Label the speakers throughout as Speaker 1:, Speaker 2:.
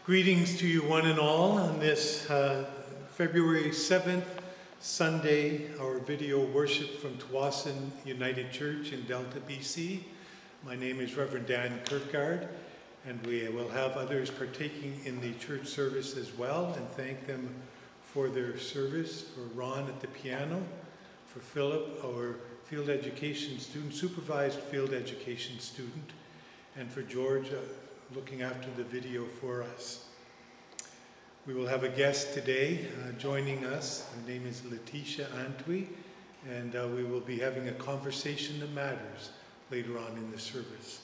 Speaker 1: Greetings to you one and all on this February 7th, Sunday, our video worship from Tsawwassen United Church in Delta, BC. My name is Reverend Dan Kirkegaard, and we will have others partaking in the church service as well, and thank them for their service, for Ron at the piano, for Philip, our field education student, supervised field education student, and for George looking after the video for us. We will have a guest today joining us. Her name is Letitia Antwi, and we will be having a conversation that matters later on in the service.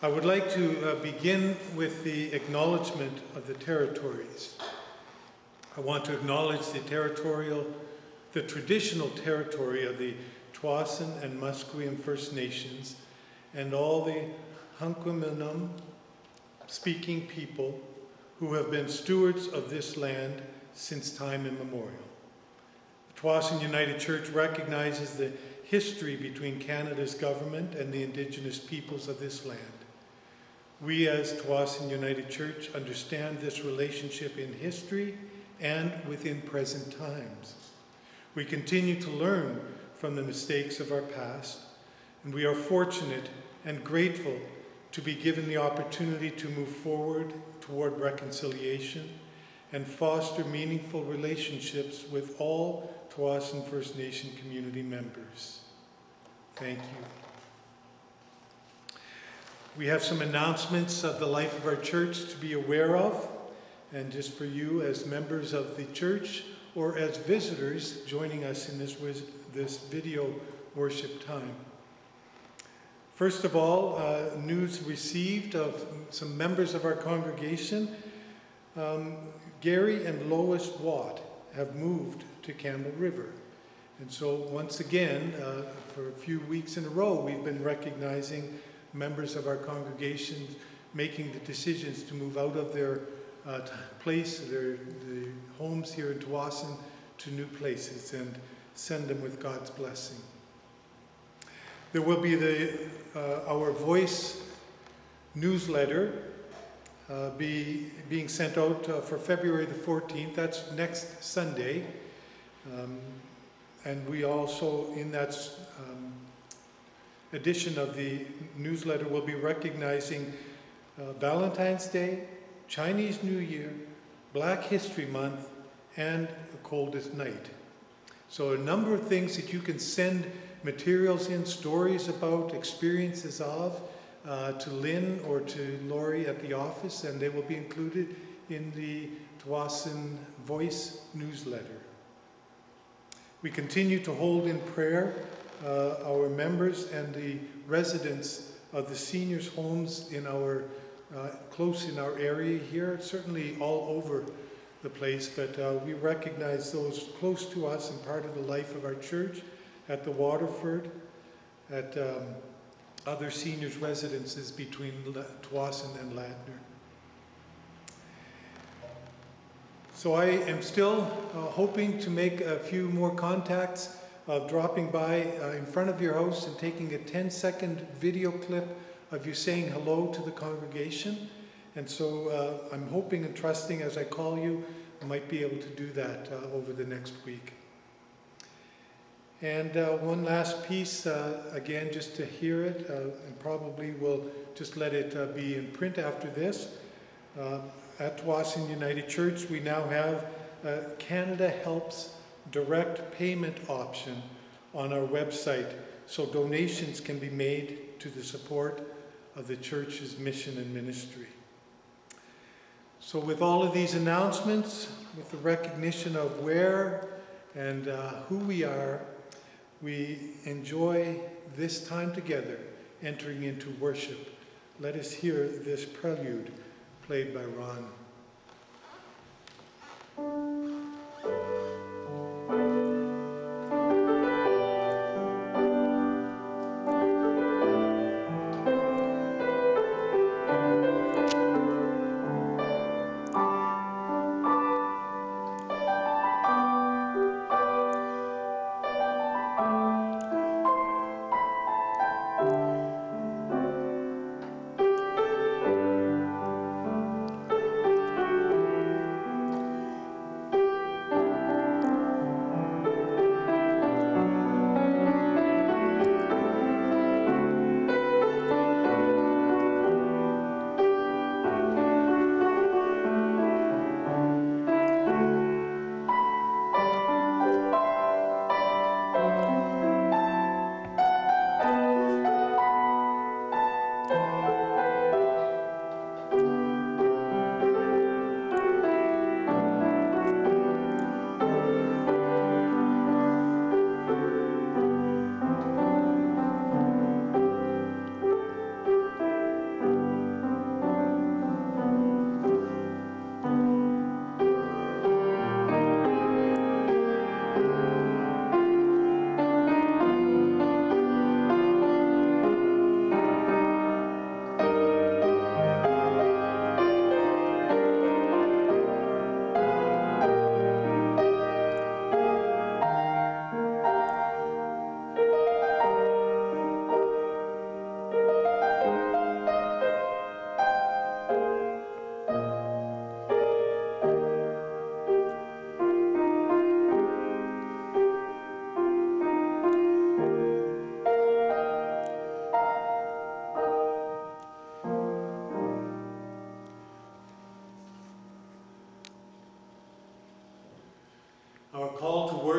Speaker 1: I would like to begin with the acknowledgement of the territories. I want to acknowledge the traditional territory of the Tsawwassen and Musqueam First Nations and all the Hunkaminam speaking people who have been stewards of this land since time immemorial. The Tsawwassen United Church recognizes the history between Canada's government and the Indigenous peoples of this land. We as Tsawwassen United Church understand this relationship in history and within present times. We continue to learn from the mistakes of our past, and we are fortunate and grateful to be given the opportunity to move forward toward reconciliation and foster meaningful relationships with all Tsawwassen First Nation community members. Thank you. We have some announcements of the life of our church to be aware of, and just for you as members of the church or as visitors joining us in this video worship time. First of all, news received of some members of our congregation. Gary and Lois Watt have moved to Campbell River. And so once again, for a few weeks in a row, we've been recognizing members of our congregation making the decisions to move out of their the homes here in Tsawwassen to new places and send them with God's blessing. There will be our Voice newsletter being sent out for February the 14th. That's next Sunday. And we also, in that edition of the newsletter, will be recognizing Valentine's Day, Chinese New Year, Black History Month, and the coldest night. So a number of things that you can send materials in, stories about, experiences of, to Lynn or to Lori at the office, and they will be included in the Tsawwassen Voice newsletter. We continue to hold in prayer our members and the residents of the seniors' homes in our close in our area here, certainly all over the place, but we recognize those close to us and part of the life of our church at the Waterford, at other seniors' residences between Tsawwassen and Ladner. So I am still hoping to make a few more contacts of dropping by in front of your house and taking a 10-second video clip of you saying hello to the congregation. And so I'm hoping and trusting as I call you, I might be able to do that over the next week. And one last piece, again, just to hear it, and probably we'll just let it be in print after this. At Tsawwassen United Church, we now have Canada Helps direct payment option on our website, so donations can be made to the support of the church's mission and ministry. So with all of these announcements, with the recognition of where and who we are, we enjoy this time together entering into worship. Let us hear this prelude played by Ron.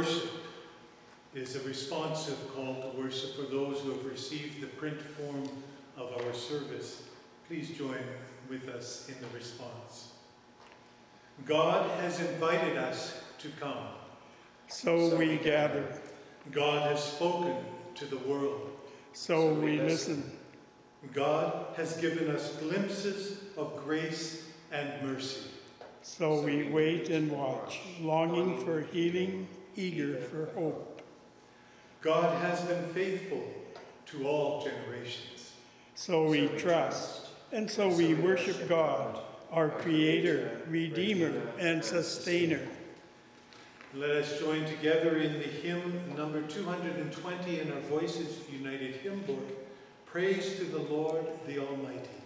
Speaker 1: Worship is a responsive call to worship for those who have received the print form of our service. Please join with us in the response. God has invited us to come.
Speaker 2: So we gather.
Speaker 1: God has spoken to the world.
Speaker 2: So we listen.
Speaker 1: God has given us glimpses of grace and mercy.
Speaker 2: So we wait and watch, longing for healing, eager for hope.
Speaker 1: God has been faithful to all generations.
Speaker 2: So we trust, and so we worship God, our Creator, Redeemer, and Sustainer.
Speaker 1: Let us join together in the hymn number 220 in our Voices United hymn book, Praise to the Lord the Almighty.